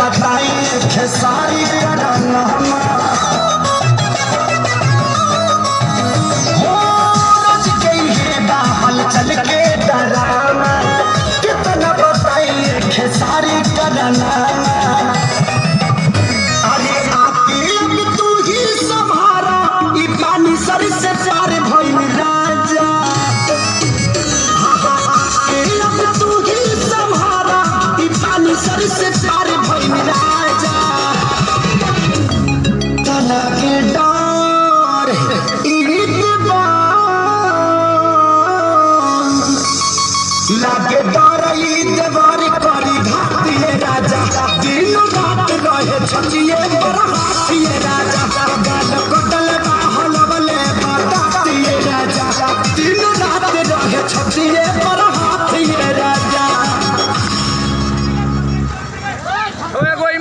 बताई खेसारी कराना हो रोज के ये बाहल चल के डराना कितना बताई खेसारी कराना अरे आके अब तू ही संभारा ई पानी सर से चार भइल राजा अब तू ही संभारा ई पानी सर से चार भइल राजा तना के डर लागे डर देवर करी घातिए राजा दिन रात रहे छतिए बरहातिए राजा गाल कटल हलवले बतातिए राजा दिन रात रहे छतिए